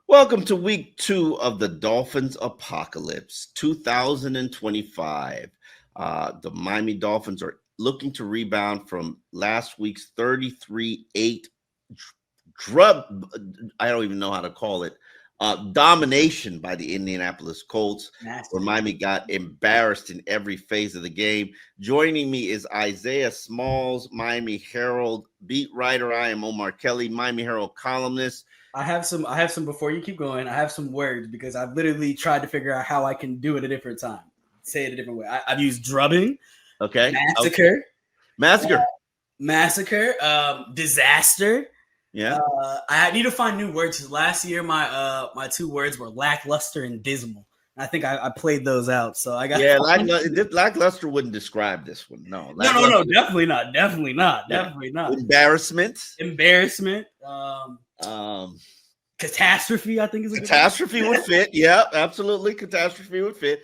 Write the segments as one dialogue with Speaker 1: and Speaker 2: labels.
Speaker 1: Welcome to week 2 of the Dolphins Apocalypse 2025. The Miami Dolphins are looking to rebound from last week's 33-8 drub. I don't even know how to call it. Domination by the Indianapolis Colts, where
Speaker 2: Nasty.
Speaker 1: Miami got embarrassed in every phase of the game. Joining me is Isaiah Smalls, Miami Herald beat writer. I am Omar Kelly, Miami Herald columnist.
Speaker 2: I have some before you keep going. I have some words because I've literally tried to figure out how I can do it a different time. Say it a different way. I've used drubbing,
Speaker 1: Okay.
Speaker 2: massacre,
Speaker 1: Massacre.
Speaker 2: disaster.
Speaker 1: Yeah.
Speaker 2: I need to find new words because last year my two words were lackluster and dismal. I think I played those out. So I got
Speaker 1: Lackluster wouldn't describe this one. No.
Speaker 2: no, definitely not.
Speaker 1: Embarrassment.
Speaker 2: Catastrophe, I think is a
Speaker 1: Catastrophe would fit. Yeah, absolutely. Catastrophe would fit.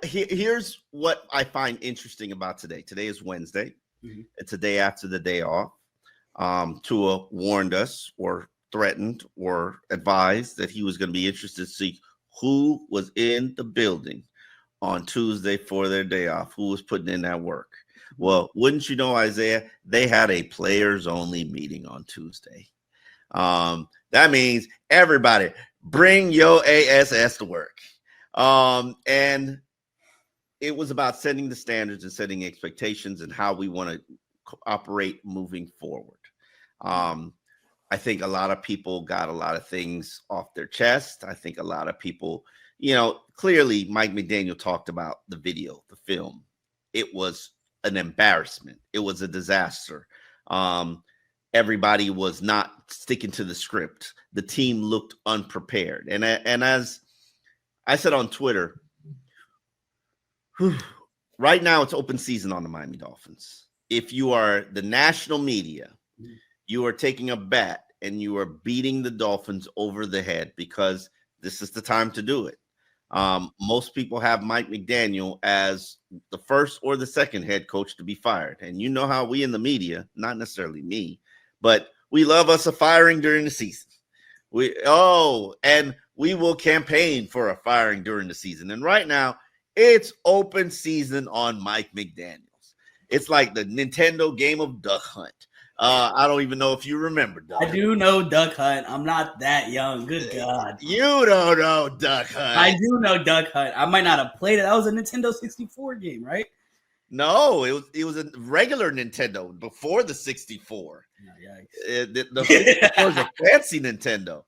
Speaker 1: Here's what I find interesting about today. Today is Wednesday.
Speaker 2: Mm-hmm.
Speaker 1: It's a day after the day off. Tua warned us or threatened or advised that he was going to be interested to see who was in the building on Tuesday for their day off, who was putting in that work. Well, wouldn't you know, Isaiah, they had a players-only meeting on Tuesday. That means everybody bring your ASS to work. And it was about setting the standards and setting expectations and how we want to operate moving forward. I think a lot of people got a lot of things off their chest. I think a lot of people, clearly Mike McDaniel talked about the video, the film. It was an embarrassment. It was a disaster. Everybody was not sticking to the script. The team looked unprepared. And as I said on Twitter, right now it's open season on the Miami Dolphins. If you are the national media, you are taking a bet and you are beating the Dolphins over the head because this is the time to do it. Most people have Mike McDaniel as the first or the second head coach to be fired. And you know how we in the media, not necessarily me, but we love us a firing during the season. And we will campaign for a firing during the season. And right now, it's open season on Mike McDaniels. It's like the Nintendo game of Duck Hunt. I don't even know if you remember Duck Hunt.
Speaker 2: I do know Duck Hunt. I'm not that young. Good God.
Speaker 1: You don't know Duck Hunt.
Speaker 2: I do know Duck Hunt. I might not have played it. That was a Nintendo 64 game, right?
Speaker 1: No, it was a regular Nintendo before the 64.
Speaker 2: No,
Speaker 1: the 64 was a fancy Nintendo.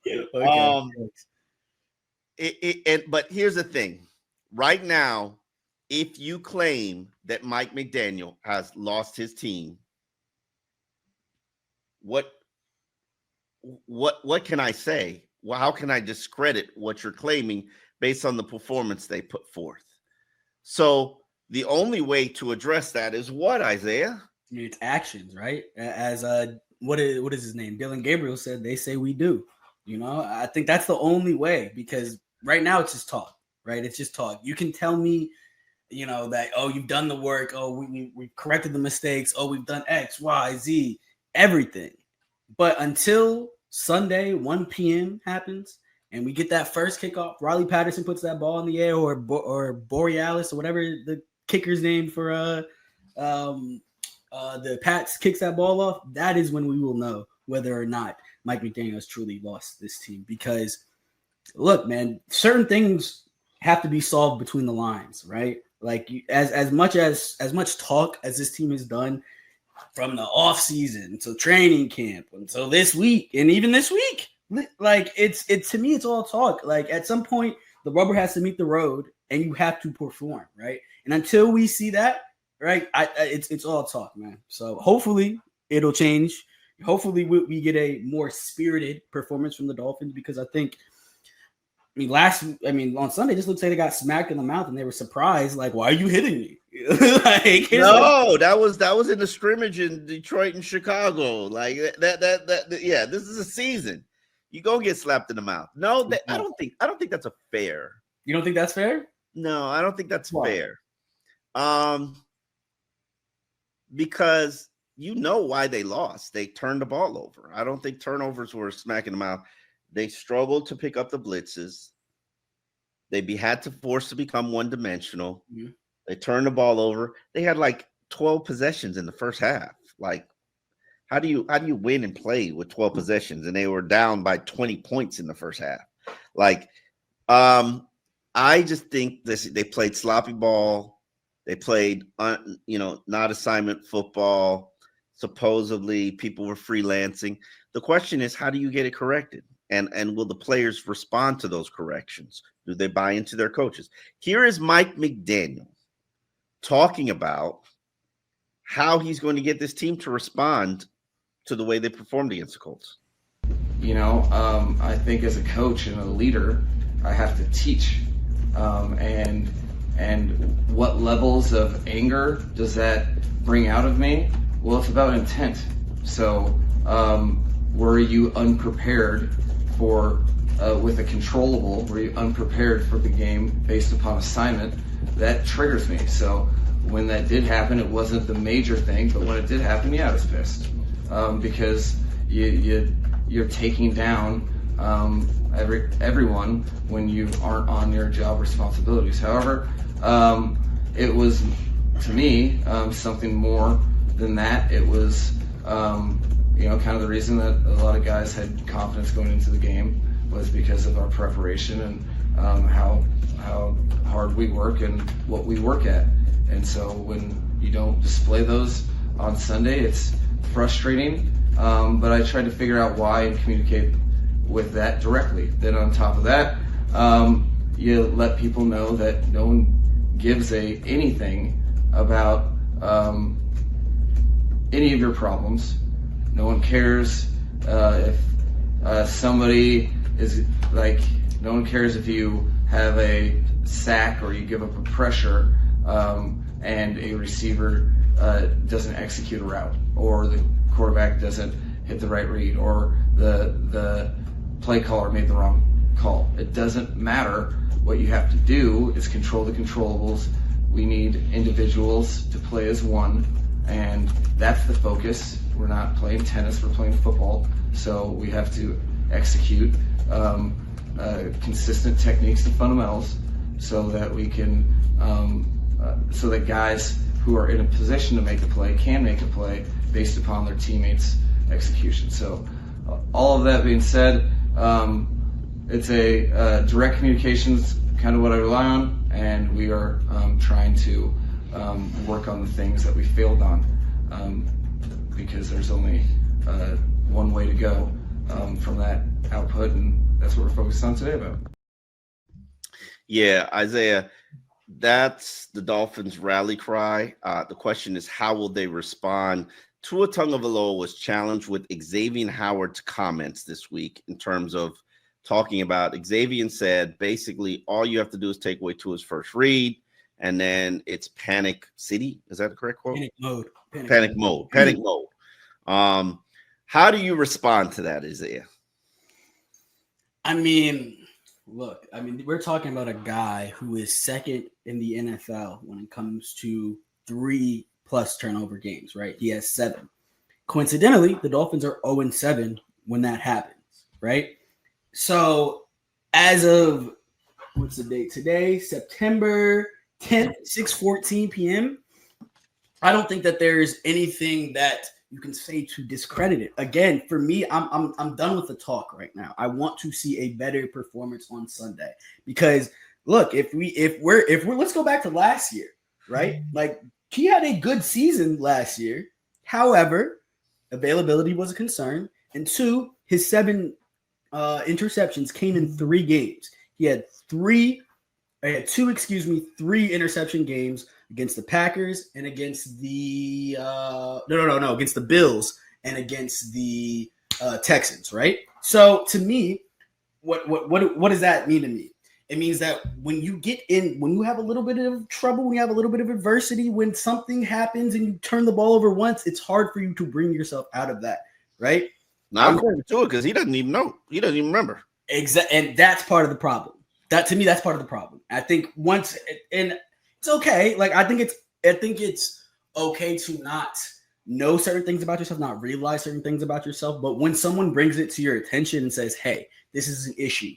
Speaker 2: Okay.
Speaker 1: But here's the thing. Right now, if you claim that Mike McDaniel has lost his team, what can I say? Well, how can I discredit what you're claiming based on the performance they put forth? So the only way to address that is what, Isaiah?
Speaker 2: I mean, it's actions, right? As what is his name? Dylan Gabriel said, they say we do. I think that's the only way because right now it's just talk, right? It's just talk. You can tell me, that, you've done the work. We've corrected the mistakes. We've done X, Y, Z, everything. But until Sunday, 1 p.m. happens and we get that first kickoff, Riley Patterson puts that ball in the air or Borealis or whatever the kicker's name for the Pats kicks that ball off, that is when we will know whether or not Mike McDaniel has truly lost this team. Because, look, man, certain things have to be solved between the lines, right? Like as much talk as this team has done from the off season to training camp until this week, and even this week, like it's to me, it's all talk. Like at some point, the rubber has to meet the road, and you have to perform, right? And until we see that, right, it's all talk, man. So hopefully it'll change. Hopefully we get a more spirited performance from the Dolphins because I think, on Sunday, just looks like they got smacked in the mouth and they were surprised. Like, why are you hitting me?
Speaker 1: That was in the scrimmage in Detroit and Chicago. Like that. Yeah, this is a season. You gonna get slapped in the mouth. No, I don't think that's a fair.
Speaker 2: You don't think that's fair?
Speaker 1: No, I don't think that's fair. Because you know why they lost. They turned the ball over. I don't think turnovers were a smack in the mouth. they struggled to pick up the blitzes. Had to force to become one-dimensional.
Speaker 2: Mm-hmm.
Speaker 1: They turned the ball over. They had like 12 possessions in the first half. Like, how do you win and play with 12 possessions? And they were down by 20 points in the first half. Like, I just think they played sloppy ball. They played, not assignment football. Supposedly, people were freelancing. The question is, how do you get it corrected? And will the players respond to those corrections? Do they buy into their coaches? Here is Mike McDaniel talking about how he's going to get this team to respond to the way they performed against the Colts.
Speaker 3: I think as a coach and a leader, I have to teach. And what levels of anger does that bring out of me? Well, it's about intent. So were you unprepared for with a controllable? Were you unprepared for the game based upon assignment? That triggers me. So when that did happen, it wasn't the major thing, but when it did happen, yeah, I was pissed because you're taking down everyone when you aren't on your job responsibilities. However, it was, to me, something more than that. It was, kind of the reason that a lot of guys had confidence going into the game was because of our preparation and how hard we work and what we work at. And so when you don't display those on Sunday, it's frustrating. But I tried to figure out why and communicate with that directly. Then on top of that, you let people know that no one gives anything about any of your problems. No one cares if somebody is like, no one cares if you have a sack or you give up a pressure and a receiver doesn't execute a route, or the quarterback doesn't hit the right read, or the play caller made the wrong call. It doesn't matter. What you have to do is control the controllables. We need individuals to play as one, and that's the focus. We're not playing tennis, we're playing football. So we have to execute consistent techniques and fundamentals so that we can, so that guys who are in a position to make a play can make a play based upon their teammates' execution. So all of that being said, it's a direct communications kind of what I rely on, and we are trying to work on the things that we failed on, because there's only one way to go from that output, and that's what we're focused on today about.
Speaker 1: Yeah, Isaiah, that's the Dolphins' rally cry. The question is, how will they respond? Tua Tagovailoa was challenged with Xavier Howard's comments this week in terms of talking about, Xavier said, basically, all you have to do is take away Tua's first read, and then it's panic city. Is that the correct quote?
Speaker 2: Panic mode.
Speaker 1: Panic mode. How do you respond to that, Isaiah?
Speaker 2: I mean, look, we're talking about a guy who is second in the NFL when it comes to 3+ turnover games, right? He has 7. Coincidentally, the Dolphins are 0-7 when that happens, right? So as of, what's the date today? September 10th, 6:14 p.m. I don't think that there's anything that you can say to discredit it. Again, for me, I'm done with the talk right now. I want to see a better performance on Sunday, because look, if we're let's go back to last year, right? Like, he had a good season last year. However, availability was a concern, and 2, his 7 interceptions came in 3 games. He had 3 interception games against the Packers and against the against the Bills and against the Texans, right? So to me, what does that mean to me? It means that when you have a little bit of trouble, when you have a little bit of adversity, when something happens and you turn the ball over once, it's hard for you to bring yourself out of that, right?
Speaker 1: Not according to it, because he doesn't even know. He doesn't even remember.
Speaker 2: Exactly, and that's part of the problem. That, to me, that's part of the problem. I think once, and it's okay. Like, I think it's okay to not know certain things about yourself, not realize certain things about yourself. But when someone brings it to your attention and says, "Hey, this is an issue.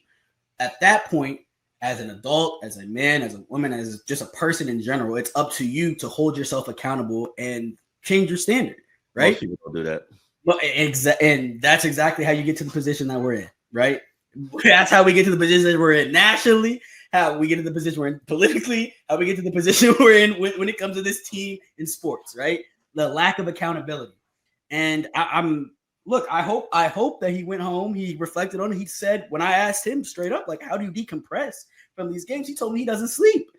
Speaker 2: At that point, as an adult, as a man, as a woman, as just a person in general, it's up to you to hold yourself accountable and change your standard, right?
Speaker 1: Most people don't do that.
Speaker 2: Well, and that's exactly how you get to the position that we're in, right? That's how we get to the position we're in nationally, how we get to the position we're in politically, how we get to the position we're in when it comes to this team in sports, right? The lack of accountability. And I hope that he went home, he reflected on it. He said, when I asked him straight up, like, how do you decompress from these games? He told me he doesn't sleep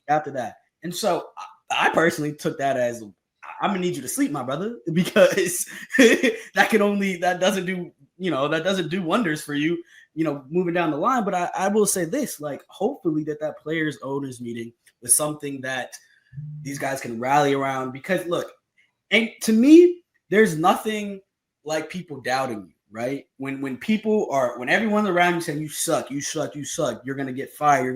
Speaker 2: after that. And so I personally took that as, I'm gonna need you to sleep, my brother, because that doesn't do wonders for you, moving down the line. But I will say this, like, hopefully that players owners meeting was something that these guys can rally around, because look, and to me, there's nothing like people doubting you, right? When everyone's around you saying you suck, you're gonna get fired,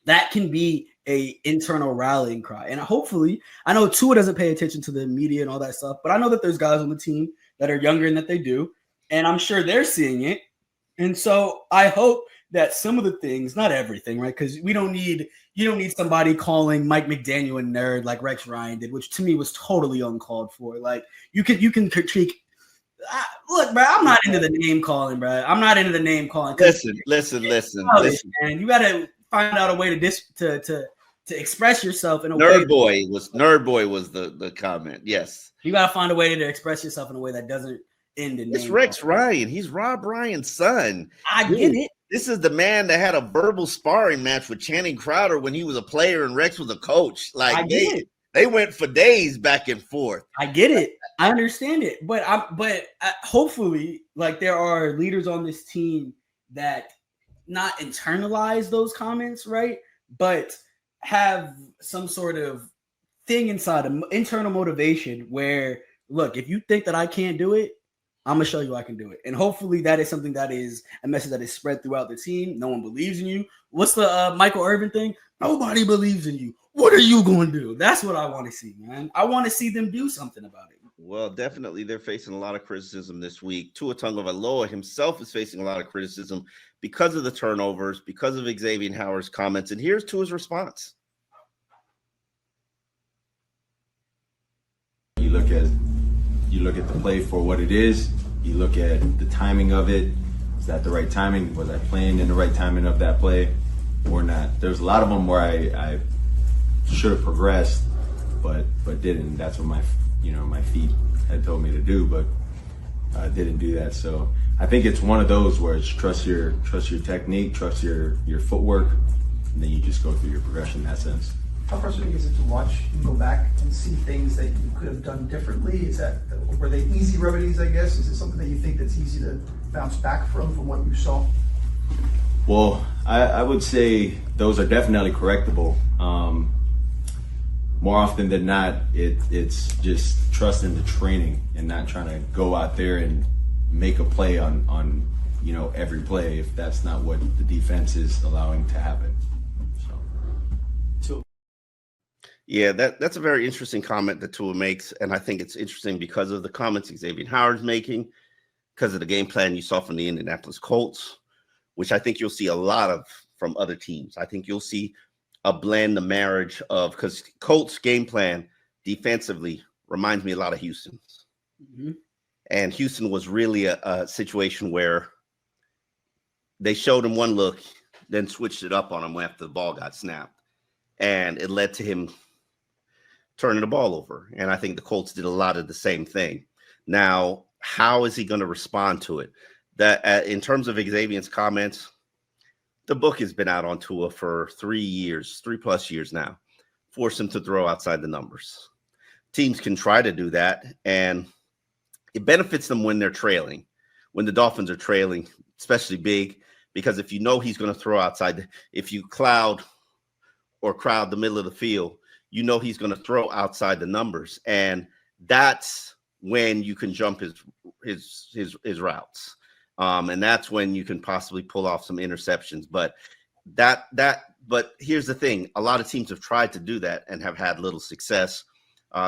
Speaker 2: that can be a internal rallying cry. And hopefully, I know Tua doesn't pay attention to the media and all that stuff, but I know that there's guys on the team that are younger and that they do, and I'm sure they're seeing it. And so I hope that some of the things, not everything, right? Because you don't need somebody calling Mike McDaniel a nerd like Rex Ryan did, which to me was totally uncalled for. Like, you can critique. Look, bro, I'm not into the name calling, bro. I'm not into the name calling.
Speaker 1: Listen.
Speaker 2: Man, you gotta find out a way to express yourself in a way.
Speaker 1: Nerd boy was the comment. Yes,
Speaker 2: you gotta find a way to express yourself in a way that doesn't end in.
Speaker 1: It's Rex Ryan. He's Rob Ryan's son.
Speaker 2: I get it.
Speaker 1: This is the man that had a verbal sparring match with Channing Crowder when he was a player and Rex was a coach. Like, they went for days back and forth.
Speaker 2: I get it. I understand it. But hopefully, like, there are leaders on this team that not internalize those comments, right? But have some sort of thing inside, an internal motivation where, look, if you think that I can't do it, I'm going to show you I can do it. And hopefully that is something that is a message that is spread throughout the team. No one believes in you. What's the Michael Irvin thing? Nobody believes in you. What are you going to do? That's what I want to see, man. I want to see them do something about it.
Speaker 1: Well, definitely they're facing a lot of criticism this week. Tua Tagovailoa himself is facing a lot of criticism because of the turnovers, because of Xavier Howard's comments. And here's Tua's response.
Speaker 4: You look at the play for what it is. You look at the timing of it. Is that the right timing? Was I playing in the right timing of that play or not? There's a lot of them where I should have progressed, but didn't. That's what my feet had told me to do, but I didn't do that. So I think it's one of those where it's trust your technique, trust your footwork, and then you just go through your progression in that sense.
Speaker 5: How frustrating is it to watch and go back and see things that you could have done differently? Were they easy remedies, I guess? Is it something that you think that's easy to bounce back from what you saw?
Speaker 4: Well, I would say those are definitely correctable. More often than not, it's just trusting the training and not trying to go out there and make a play on every play if that's not what the defense is allowing to happen.
Speaker 1: Yeah, that's a very interesting comment that Tua makes, and I think it's interesting because of the comments Xavier Howard's making, because of the game plan you saw from the Indianapolis Colts, which I think you'll see a lot of from other teams. I think you'll see a blend, a marriage of, because Colts game plan defensively reminds me a lot of Houston's. Mm-hmm. And Houston was really a situation where they showed him one look, then switched it up on him after the ball got snapped. And it led to him turning the ball over. And I think the Colts did a lot of the same thing. Now, how is he going to respond to it? That in terms of Xavier's comments, the book has been out on Tua for 3+ years now. Force him to throw outside the numbers. Teams can try to do that, and it benefits them when they're trailing, when the Dolphins are trailing, especially big, because if you know he's going to throw outside, if you crowd the middle of the field, you know he's going to throw outside the numbers, and that's when you can jump his routes. And that's when you can possibly pull off some interceptions. But here's the thing. A lot of teams have tried to do that and have had little success.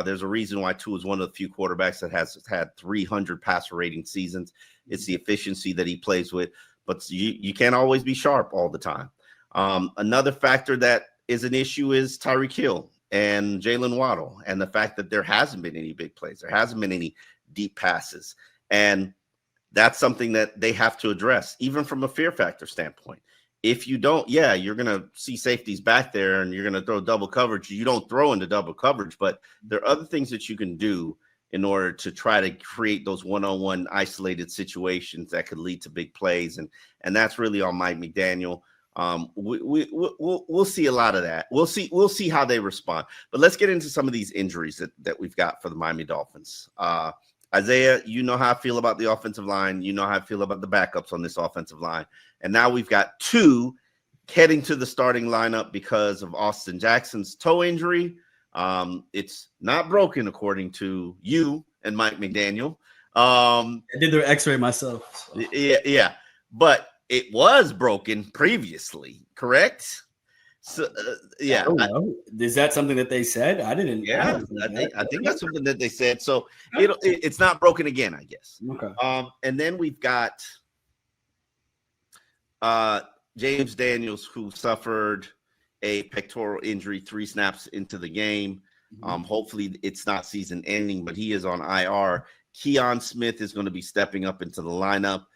Speaker 1: There's a reason why Tua is one of the few quarterbacks that has had 300 passer rating seasons. It's the efficiency that he plays with. But you can't always be sharp all the time. Another factor that is an issue is Tyreek Hill and Jalen Waddle, and the fact that there hasn't been any big plays. There hasn't been any deep passes. And that's something that they have to address, even from a fear factor standpoint. If you don't, you're going to see safeties back there and you're going to throw double coverage. You don't throw into double coverage, but there are other things that you can do in order to try to create those one-on-one isolated situations that could lead to big plays. And that's really on Mike McDaniel. We'll see a lot of that. We'll see how they respond. But let's get into some of these injuries that we've got for the Miami Dolphins. Isaiah, you know how I feel about the offensive line. You know how I feel about the backups on this offensive line. And now we've got two heading to the starting lineup because of Austin Jackson's toe injury. It's not broken, according to you and Mike McDaniel.
Speaker 2: I did the x-ray myself. So.
Speaker 1: Yeah. But it was broken previously, correct? So, yeah.
Speaker 2: Is that something that they said? I didn't.
Speaker 1: Yeah, I think that's something that they said. So it's not broken again, I guess.
Speaker 2: Okay.
Speaker 1: And then we've got James Daniels, who suffered a pectoral injury 3 snaps into the game. Hopefully it's not season ending, but he is on IR. Keon Smith is going to be stepping up into the lineup.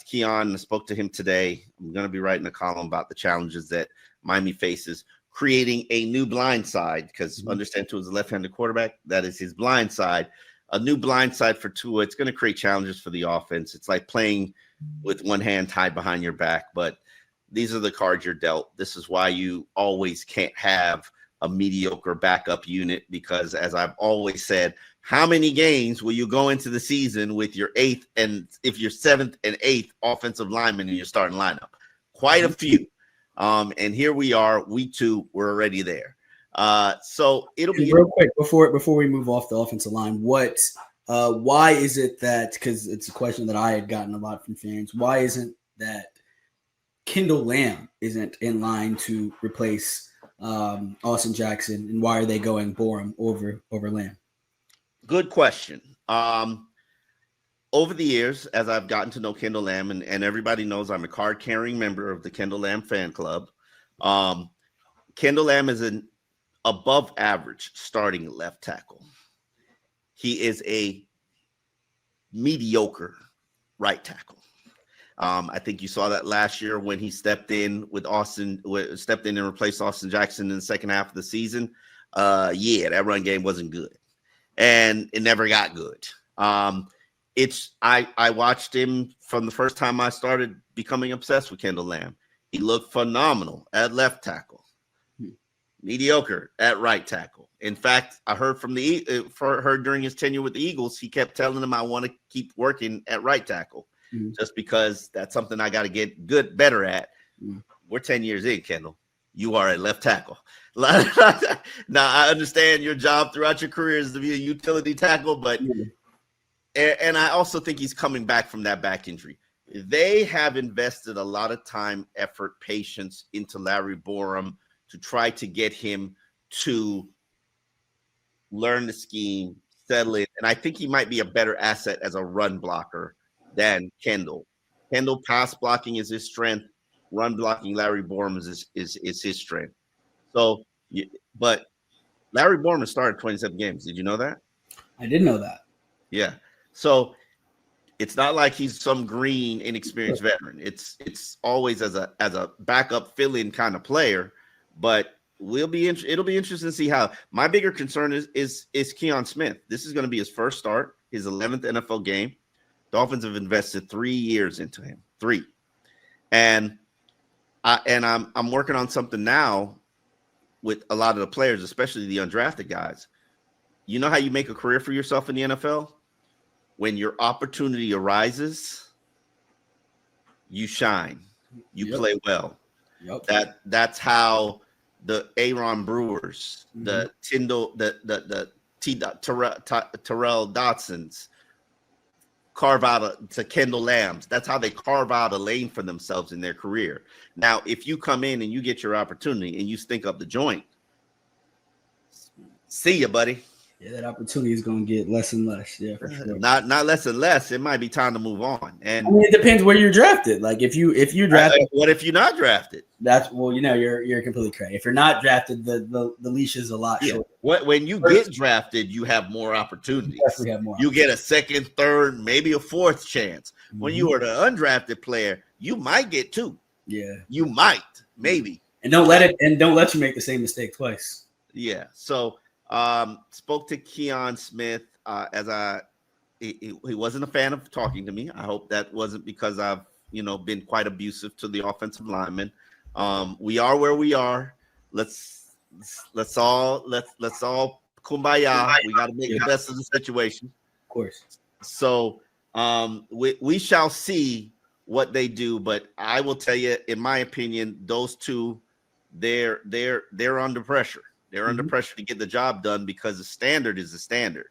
Speaker 1: Keon, I spoke to him today. I'm going to be writing a column about the challenges that Miami faces, creating a new blind side, because understand Tua is a left-handed quarterback. That is his blind side. A new blind side for Tua. It's going to create challenges for the offense. It's like playing with one hand tied behind your back, but these are the cards you're dealt. This is why you always can't have a mediocre backup unit, because as I've always said, how many games will you go into the season with your 8th and if you're 7th and 8th offensive lineman in your starting lineup? Quite a few. And here we are, week 2, we're already there. So it'll be
Speaker 2: real quick before we move off the offensive line. Why is it that, because it's a question that I had gotten a lot from fans, why isn't that Kendall Lamb isn't in line to replace Austin Jackson, and why are they going Borum over Lamb?
Speaker 1: Good question. Over the years, as I've gotten to know Kendall Lamb, and everybody knows I'm a card-carrying member of the Kendall Lamb fan club, Kendall Lamb is an above-average starting left tackle. He is a mediocre right tackle. I think you saw that last year when he stepped in and replaced Austin Jackson in the second half of the season. That run game wasn't good, and it never got good. I watched him from the first time I started becoming obsessed with Kendall Lamb. He looked phenomenal at left tackle, mediocre at right tackle. In fact, I heard heard during his tenure with the Eagles, he kept telling him, I want to keep working at right tackle, just because that's something I got to get better at. We're 10 years in, Kendall. You are a left tackle. Now, I understand your job throughout your career is to be a utility tackle, but and I also think he's coming back from that back injury. They have invested a lot of time, effort, patience into Larry Borum to try to get him to learn the scheme, settle it. And I think he might be a better asset as a run blocker than Kendall. Kendall pass blocking is his strength. Run blocking, Larry Borum is his strength. So, but Larry Borum has started 27 games. Did you know that?
Speaker 2: I did know that.
Speaker 1: Yeah. So it's not like he's some green, inexperienced veteran. It's always as a backup fill-in kind of player. But it'll be interesting to see how. My bigger concern is Keon Smith. This is going to be his first start, his 11th NFL game. Dolphins have invested 3 years into him. 3. And I'm working on something now with a lot of the players, especially the undrafted guys. You know how you make a career for yourself in the NFL? When your opportunity arises, you shine. You play well. Yep. That's how the Aaron Brewers, the Tyndall, the Terrell Dotsons carve out to Kendall Lambs. That's how they carve out a lane for themselves in their career. Now, if you come in and you get your opportunity and you stink up the joint, see ya, buddy.
Speaker 2: Yeah, that opportunity is going to get less and less. Yeah, for sure.
Speaker 1: Not less and less. It might be time to move on. And
Speaker 2: I mean, it depends where you're drafted. Like if you're drafted,
Speaker 1: what if you're not drafted?
Speaker 2: that's you're completely correct. If you're not drafted, the leash is a lot shorter.
Speaker 1: When you get drafted, you have more opportunities.
Speaker 2: Definitely have more.
Speaker 1: You get a second, third, maybe a fourth chance. When you are the undrafted player, you might get two.
Speaker 2: Yeah,
Speaker 1: you might, maybe.
Speaker 2: And don't let you make the same mistake twice.
Speaker 1: Yeah. So spoke to Keon Smith he wasn't a fan of talking to me. I hope that wasn't because I've been quite abusive to the offensive linemen. We are where we are. Let's all kumbaya. We got to make the best of the situation.
Speaker 2: Of course.
Speaker 1: So we shall see what they do, but I will tell you, in my opinion, those two, they're under pressure. They're under pressure to get the job done because the standard is the standard.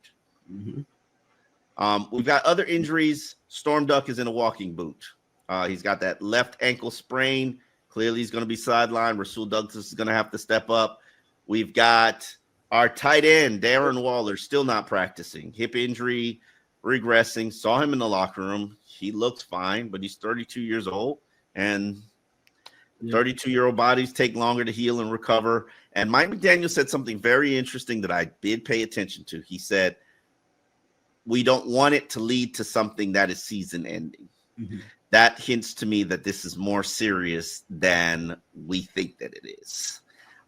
Speaker 1: We've got other injuries. Storm Duck is in a walking boot. He's got that left ankle sprain. Clearly, he's going to be sidelined. Rasul Douglas is going to have to step up. We've got our tight end, Darren Waller, still not practicing. Hip injury, regressing. Saw him in the locker room. He looks fine, but he's 32 years old, and 32-year-old bodies take longer to heal and recover. And Mike McDaniel said something very interesting that I did pay attention to. He said, we don't want it to lead to something that is season ending. That hints to me that this is more serious than we think that it is.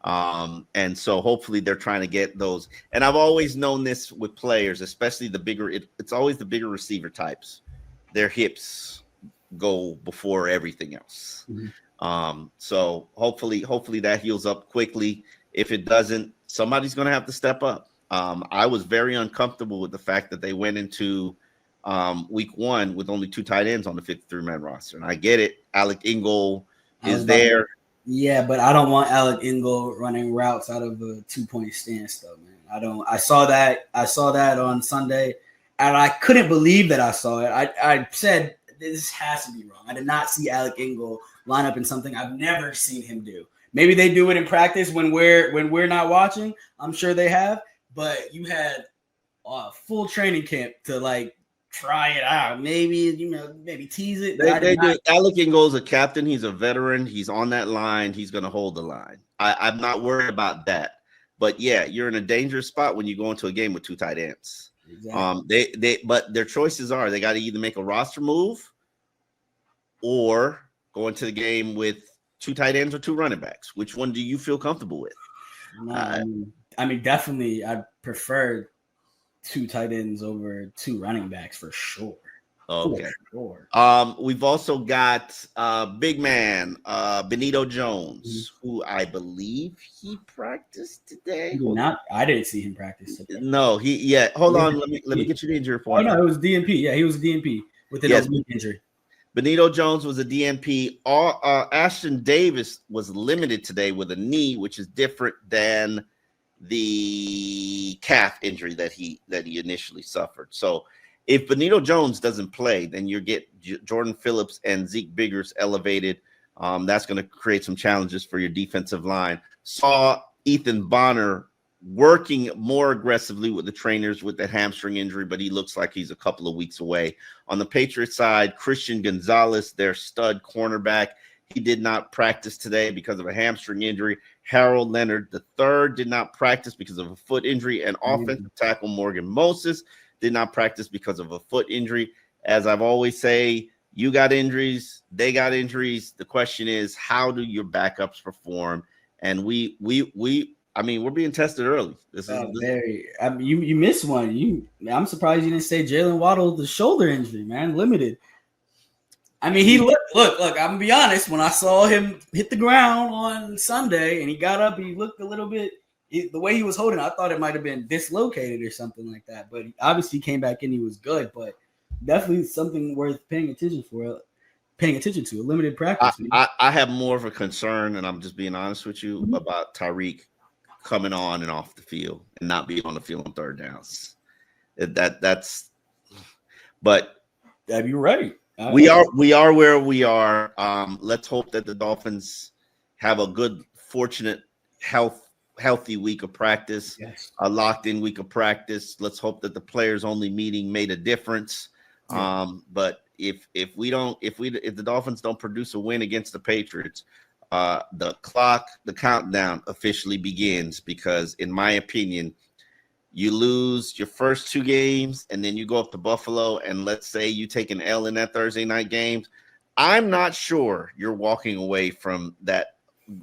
Speaker 1: And so hopefully they're trying to get those. And I've always known this with players, especially the bigger, it's always the bigger receiver types. Their hips go before everything else. So hopefully that heals up quickly. If it doesn't, somebody's going to have to step up. I was very uncomfortable with the fact that they went into week one with only two tight ends on the 53-man roster. And I get it. Alec Ingold is there.
Speaker 2: Yeah, but I don't want Alec Ingold running routes out of a 2-point stance, though, man. I saw that on Sunday, and I couldn't believe that I saw it. I said, this has to be wrong. I did not see Alec Ingold line up in something I've never seen him do. Maybe they do it in practice when we're not watching. I'm sure they have, but you had a full training camp to try it out. Maybe tease it.
Speaker 1: They do. Alec Ingold's a captain. He's a veteran. He's on that line. He's going to hold the line. I'm not worried about that. But yeah, you're in a dangerous spot when you go into a game with two tight ends. Exactly. But their choices are they got to either make a roster move or go into the game with two tight ends or two running backs. Which one do you feel comfortable with?
Speaker 2: Definitely I prefer two tight ends over two running backs for sure.
Speaker 1: Okay. For sure. We've also got big man Benito Jones, who I believe he practiced today.
Speaker 2: I didn't see him practice today.
Speaker 1: No, hold on. Let me get you the injury report.
Speaker 2: Oh no, it was DNP. Yeah, he was a DNP with an oblique injury.
Speaker 1: Benito Jones was a DNP. Ashton Davis was limited today with a knee, which is different than the calf injury that he initially suffered. So if Benito Jones doesn't play, then you get Jordan Phillips and Zeke Biggers elevated. That's going to create some challenges for your defensive line. Saw Ethan Bonner working more aggressively with the trainers with that hamstring injury, but he looks like he's a couple of weeks away. On the Patriots side, Christian Gonzalez, their stud cornerback, he did not practice today because of a hamstring injury. Harold Leonard III did not practice because of a foot injury, and offensive tackle Morgan Moses did not practice because of a foot injury. As I've always say, you got injuries, they got injuries. The question is, how do your backups perform? And we're being tested early.
Speaker 2: You missed one. I'm surprised you didn't say Jalen Waddle, the shoulder injury, man, limited. He look. I'm gonna be honest. When I saw him hit the ground on Sunday and he got up, he looked a little bit. The way he was holding, I thought it might have been dislocated or something like that. But he obviously came back and he was good. But definitely something worth paying attention to. A limited practice.
Speaker 1: I have more of a concern, and I'm just being honest with you about Tyreek coming on and off the field and not being on the field on third downs. But
Speaker 2: you're right.
Speaker 1: We are where we are. Let's hope that the Dolphins have a good, fortunate, healthy week of practice,
Speaker 2: Yes.
Speaker 1: a locked-in week of practice. Let's hope that the players only meeting made a difference.
Speaker 2: Yeah.
Speaker 1: But if the Dolphins don't produce a win against the Patriots, the countdown officially begins, because in my opinion, you lose your first 2 games and then you go up to Buffalo, and let's say you take an L in that Thursday night game. I'm not sure you're walking away from that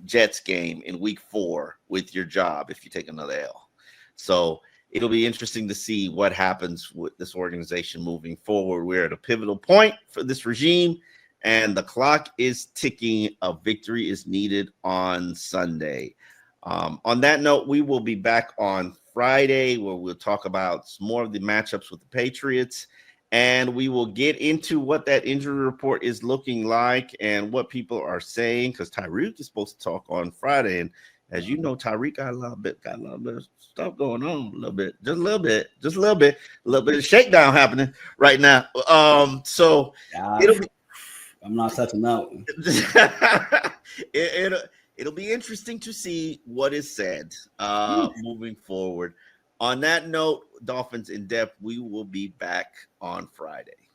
Speaker 1: Jets game in week 4 with your job if you take another L. So it'll be interesting to see what happens with this organization moving forward. We're at a pivotal point for this regime, and the clock is ticking. A victory is needed on Sunday. On that note, we will be back on Friday, where we'll talk about some more of the matchups with the Patriots, and we will get into what that injury report is looking like and what people are saying, because Tyreek is supposed to talk on Friday, and as you know, Tyreek got a little bit of stuff going on, a little bit of shakedown happening right now. So it'll be,
Speaker 2: I'm not touching that one.
Speaker 1: It'll be interesting to see what is said moving forward. On that note, Dolphins in Depth, we will be back on Friday.